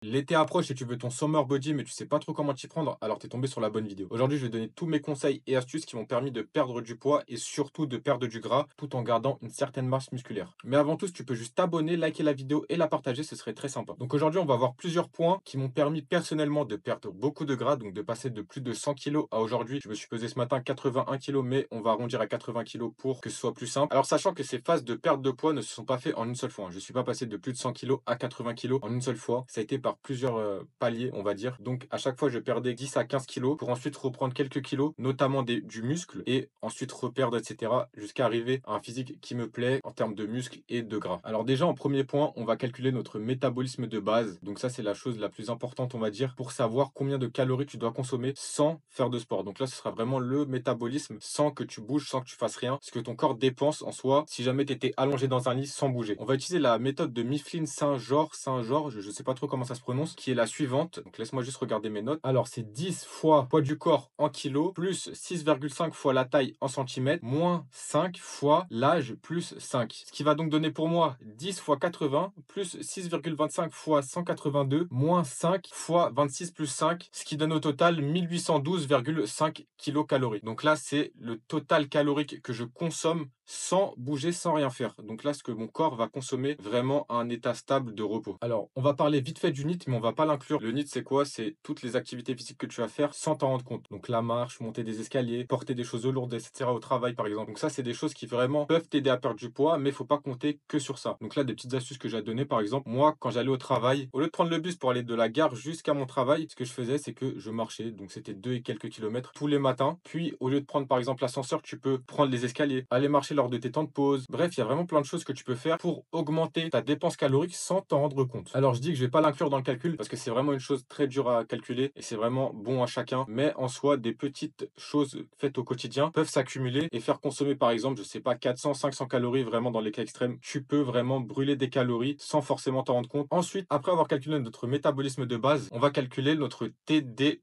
L'été approche et tu veux ton summer body, mais tu sais pas trop comment t'y prendre, alors tu es tombé sur la bonne vidéo. Aujourd'hui, je vais donner tous mes conseils et astuces qui m'ont permis de perdre du poids et surtout de perdre du gras tout en gardant une certaine masse musculaire. Mais avant tout, si tu peux juste t'abonner, liker la vidéo et la partager, ce serait très sympa. Donc aujourd'hui, on va voir plusieurs points qui m'ont permis personnellement de perdre beaucoup de gras, donc de passer de plus de 100 kilos à aujourd'hui. Je me suis pesé ce matin 81 kilos, mais on va arrondir à 80 kilos pour que ce soit plus simple. Alors sachant que ces phases de perte de poids ne se sont pas faites en une seule fois, hein. Je suis pas passé de plus de 100 kilos à 80 kilos en une seule fois. Ça a été par plusieurs paliers, on va dire. Donc à chaque fois, je perdais 10 à 15 kilos pour ensuite reprendre quelques kilos, notamment du muscle, et ensuite reperdre, etc. jusqu'à arriver à un physique qui me plaît en termes de muscle et de gras. Alors déjà, en premier point, on va calculer notre métabolisme de base. Donc ça, c'est la chose la plus importante, on va dire, pour savoir combien de calories tu dois consommer sans faire de sport. Donc là, ce sera vraiment le métabolisme sans que tu bouges, sans que tu fasses rien, ce que ton corps dépense en soi si jamais tu étais allongé dans un lit sans bouger. On va utiliser la méthode de Mifflin Saint-Georges, je sais pas trop comment ça se prononce, qui est la suivante. Donc laisse-moi juste regarder mes notes. Alors c'est 10 fois poids du corps en kilos, plus 6,5 fois la taille en centimètres, moins 5 fois l'âge plus 5. Ce qui va donc donner pour moi 10 fois 80, plus 6,25 fois 182, moins 5 fois 26 plus 5, ce qui donne au total 1812,5 kilocalories. Donc là, c'est le total calorique que je consomme sans bouger, sans rien faire. Donc là, ce que mon corps va consommer vraiment à un état stable de repos. Alors, on va parler vite fait du NEAT, mais on va pas l'inclure. Le NEAT, c'est quoi? C'est toutes les activités physiques que tu vas faire sans t'en rendre compte. Donc la marche, monter des escaliers, porter des choses lourdes, etc. au travail, par exemple. Donc ça, c'est des choses qui vraiment peuvent t'aider à perdre du poids, mais il faut pas compter que sur ça. Donc là, des petites astuces que j'ai à donner, par exemple, moi, quand j'allais au travail, au lieu de prendre le bus pour aller de la gare jusqu'à mon travail, ce que je faisais, c'est que je marchais. Donc c'était 2 et quelques kilomètres tous les matins. Puis, au lieu de prendre, par exemple, l'ascenseur, tu peux prendre les escaliers, aller marcher lors de tes temps de pause. Bref, il y a vraiment plein de choses que tu peux faire pour augmenter ta dépense calorique sans t'en rendre compte. Alors, je dis que je vais pas l'inclure dans le calcul parce que c'est vraiment une chose très dure à calculer et c'est vraiment bon à chacun. Mais en soi, des petites choses faites au quotidien peuvent s'accumuler et faire consommer, par exemple, je sais pas, 400, 500 calories vraiment dans les cas extrêmes. Tu peux vraiment brûler des calories sans forcément t'en rendre compte. Ensuite, après avoir calculé notre métabolisme de base, on va calculer notre TDEE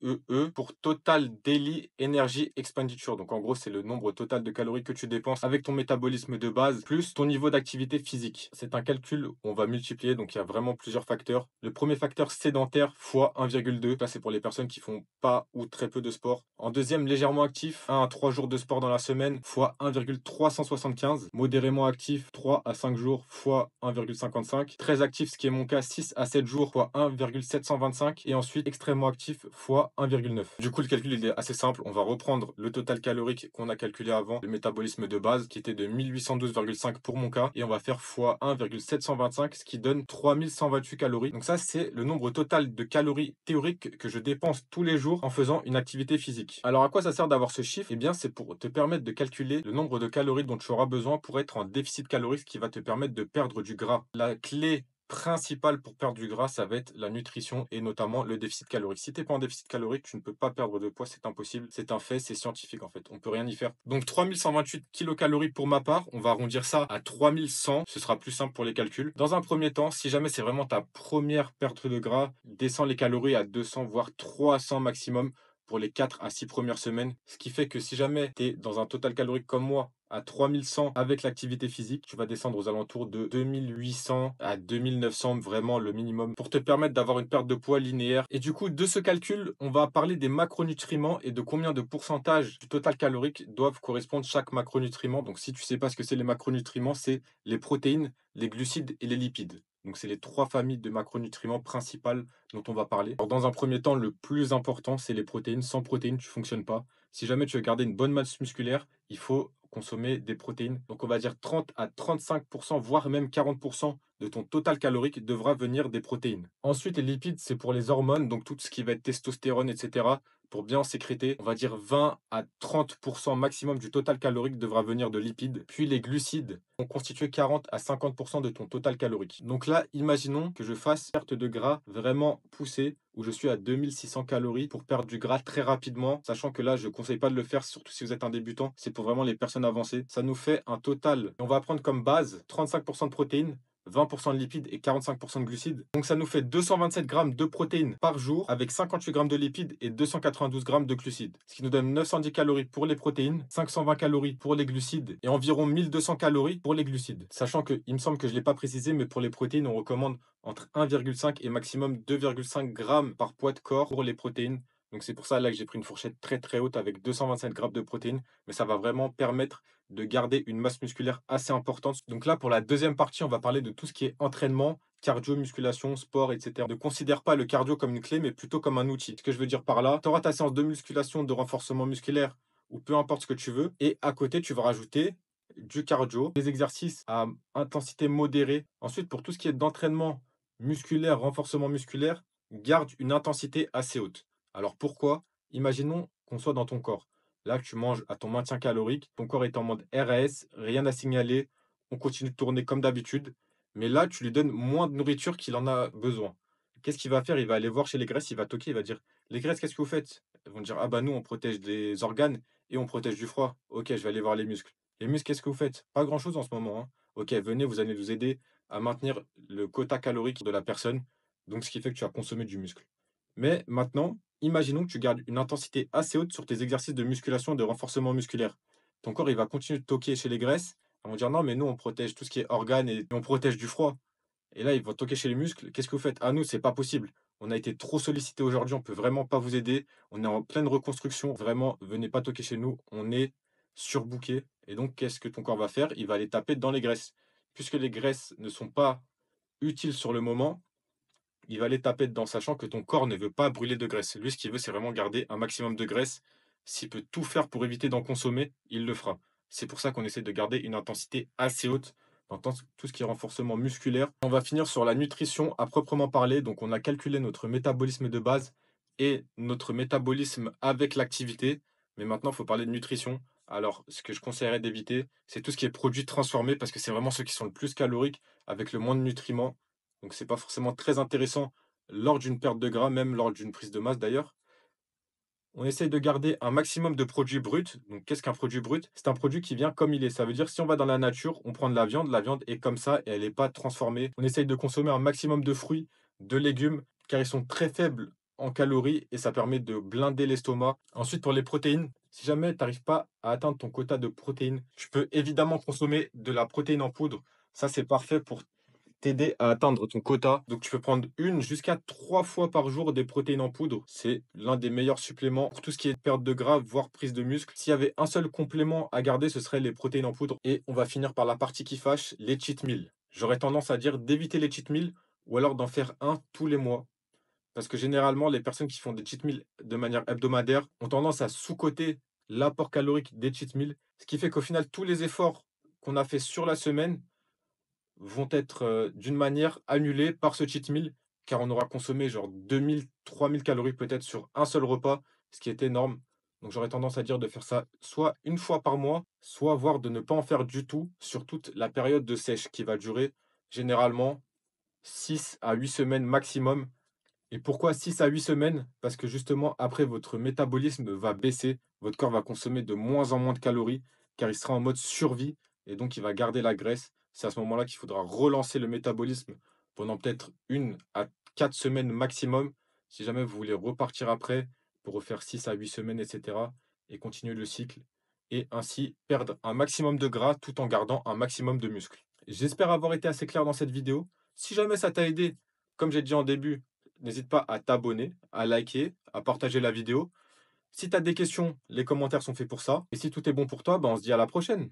pour Total Daily Energy Expenditure. Donc, en gros, c'est le nombre total de calories que tu dépenses avec ton métabolisme de base plus ton niveau d'activité physique. C'est un calcul où on va multiplier, donc il y a vraiment plusieurs facteurs. Le premier facteur, sédentaire fois 1,2. Là, c'est pour les personnes qui font pas ou très peu de sport. En deuxième, légèrement actif, 1 à 3 jours de sport dans la semaine fois 1,375. Modérément actif, 3 à 5 jours fois 1,55. Très actif, ce qui est mon cas, 6 à 7 jours fois 1,725. Et ensuite, extrêmement actif fois 1,9. Du coup, le calcul il est assez simple. On va reprendre le total calorique qu'on a calculé avant, le métabolisme de base, qui était de 1812,5 pour mon cas. Et on va faire fois 1,725, ce qui donne 3128 calories. Donc ça, c'est le nombre total de calories théoriques que je dépense tous les jours en faisant une activité physique. Alors à quoi ça sert d'avoir ce chiffre? Eh bien, c'est pour te permettre de calculer le nombre de calories dont tu auras besoin pour être en déficit calorique, ce qui va te permettre de perdre du gras. La clé principale pour perdre du gras, ça va être la nutrition et notamment le déficit calorique. Si tu n'es pas en déficit calorique, tu ne peux pas perdre de poids, c'est impossible. C'est un fait, c'est scientifique en fait. On peut rien y faire. Donc 3128 kilocalories pour ma part, on va arrondir ça à 3100. Ce sera plus simple pour les calculs. Dans un premier temps, si jamais c'est vraiment ta première perte de gras, descends les calories à 200 voire 300 maximum pour les 4 à 6 premières semaines. Ce qui fait que si jamais tu es dans un total calorique comme moi, à 3100 avec l'activité physique, tu vas descendre aux alentours de 2800 à 2900, vraiment le minimum, pour te permettre d'avoir une perte de poids linéaire. Et du coup, de ce calcul, on va parler des macronutriments et de combien de pourcentage du total calorique doivent correspondre chaque macronutriment. Donc si tu sais pas ce que c'est les macronutriments, c'est les protéines, les glucides et les lipides. Donc, c'est les 3 familles de macronutriments principales dont on va parler. Alors, dans un premier temps, le plus important, c'est les protéines. Sans protéines, tu ne fonctionnes pas. Si jamais tu veux garder une bonne masse musculaire, il faut consommer des protéines. Donc, on va dire 30 à 35%, voire même 40% de ton total calorique devra venir des protéines. Ensuite, les lipides, c'est pour les hormones, donc tout ce qui va être testostérone, etc. Pour bien sécréter, on va dire 20 à 30% maximum du total calorique devra venir de lipides. Puis les glucides vont constituer 40 à 50% de ton total calorique. Donc là, imaginons que je fasse perte de gras vraiment poussée, où je suis à 2600 calories pour perdre du gras très rapidement, sachant que là, je ne conseille pas de le faire, surtout si vous êtes un débutant. C'est pour vraiment les personnes avancées. Ça nous fait un total. On va prendre comme base 35% de protéines, 20% de lipides et 45% de glucides. Donc ça nous fait 227 grammes de protéines par jour avec 58 grammes de lipides et 292 grammes de glucides. Ce qui nous donne 910 calories pour les protéines, 520 calories pour les glucides et environ 1200 calories pour les glucides. Sachant que, il me semble que je ne l'ai pas précisé, mais pour les protéines, on recommande entre 1,5 et maximum 2,5 grammes par poids de corps pour les protéines. Donc c'est pour ça là que j'ai pris une fourchette très très haute avec 227 grammes de protéines, mais ça va vraiment permettre de garder une masse musculaire assez importante. Donc là, pour la deuxième partie, on va parler de tout ce qui est entraînement, cardio, musculation, sport, etc. Ne considère pas le cardio comme une clé, mais plutôt comme un outil. Ce que je veux dire par là, tu auras ta séance de musculation, de renforcement musculaire, ou peu importe ce que tu veux, et à côté, tu vas rajouter du cardio, des exercices à intensité modérée. Ensuite, pour tout ce qui est d'entraînement musculaire, renforcement musculaire, garde une intensité assez haute. Alors pourquoi? Imaginons qu'on soit dans ton corps. Là, tu manges à ton maintien calorique, ton corps est en mode RAS, rien à signaler, on continue de tourner comme d'habitude, mais là, tu lui donnes moins de nourriture qu'il en a besoin. Qu'est-ce qu'il va faire? Il va aller voir chez les graisses, il va toquer, il va dire: «Les graisses, qu'est-ce que vous faites?» Elles vont dire: «Ah bah nous, on protège des organes et on protège du froid». «OK, je vais aller voir les muscles». «Les muscles, qu'est-ce que vous faites?» «Pas grand-chose en ce moment, hein». «OK, venez, vous allez nous aider à maintenir le quota calorique de la personne», donc ce qui fait que tu vas consommer du muscle. Mais maintenant, imaginons que tu gardes une intensité assez haute sur tes exercices de musculation et de renforcement musculaire. Ton corps, il va continuer de toquer chez les graisses. Ils vont dire non, mais nous, on protège tout ce qui est organes et on protège du froid. Et là, ils vont toquer chez les muscles. Qu'est-ce que vous faites? Ah, nous, c'est pas possible. On a été trop sollicité aujourd'hui. On peut vraiment pas vous aider. On est en pleine reconstruction. Vraiment, venez pas toquer chez nous. On est surbooké. Et donc, qu'est-ce que ton corps va faire? Il va aller taper dans les graisses. Puisque les graisses ne sont pas utiles sur le moment, il va aller taper dedans, sachant que ton corps ne veut pas brûler de graisse. Lui, ce qu'il veut, c'est vraiment garder un maximum de graisse. S'il peut tout faire pour éviter d'en consommer, il le fera. C'est pour ça qu'on essaie de garder une intensité assez haute dans tout ce qui est renforcement musculaire. On va finir sur la nutrition à proprement parler. Donc, on a calculé notre métabolisme de base et notre métabolisme avec l'activité. Mais maintenant, il faut parler de nutrition. Alors, ce que je conseillerais d'éviter, c'est tout ce qui est produits transformés parce que c'est vraiment ceux qui sont le plus caloriques avec le moins de nutriments. Donc c'est pas forcément très intéressant lors d'une perte de gras, même lors d'une prise de masse d'ailleurs. On essaye de garder un maximum de produits bruts. Donc qu'est-ce qu'un produit brut? C'est un produit qui vient comme il est. Ça veut dire si on va dans la nature, on prend de la viande est comme ça et elle n'est pas transformée. On essaye de consommer un maximum de fruits, de légumes, car ils sont très faibles en calories et ça permet de blinder l'estomac. Ensuite, pour les protéines, si jamais tu n'arrives pas à atteindre ton quota de protéines, tu peux évidemment consommer de la protéine en poudre. Ça, c'est parfait pour t'aider à atteindre ton quota. Donc, tu peux prendre une jusqu'à 3 fois par jour des protéines en poudre. C'est l'un des meilleurs suppléments pour tout ce qui est perte de gras, voire prise de muscle. S'il y avait un seul complément à garder, ce serait les protéines en poudre. Et on va finir par la partie qui fâche, les cheat meals. J'aurais tendance à dire d'éviter les cheat meals ou alors d'en faire un tous les mois. Parce que généralement, les personnes qui font des cheat meals de manière hebdomadaire ont tendance à sous-coter l'apport calorique des cheat meals. Ce qui fait qu'au final, tous les efforts qu'on a fait sur la semaine vont être, d'une manière annulés par ce cheat meal, car on aura consommé genre 2 000-3 000 calories peut-être sur un seul repas, ce qui est énorme. Donc j'aurais tendance à dire de faire ça soit une fois par mois, soit voire de ne pas en faire du tout sur toute la période de sèche qui va durer généralement 6 à 8 semaines maximum. Et pourquoi 6 à 8 semaines? Parce que justement après votre métabolisme va baisser, votre corps va consommer de moins en moins de calories, car il sera en mode survie et donc il va garder la graisse. C'est à ce moment-là qu'il faudra relancer le métabolisme pendant peut-être 1 à 4 semaines maximum, si jamais vous voulez repartir après pour refaire 6 à 8 semaines, et cetera et continuer le cycle et ainsi perdre un maximum de gras tout en gardant un maximum de muscles. J'espère avoir été assez clair dans cette vidéo. Si jamais ça t'a aidé, comme j'ai dit en début, n'hésite pas à t'abonner, à liker, à partager la vidéo. Si tu as des questions, les commentaires sont faits pour ça. Et si tout est bon pour toi, ben on se dit à la prochaine.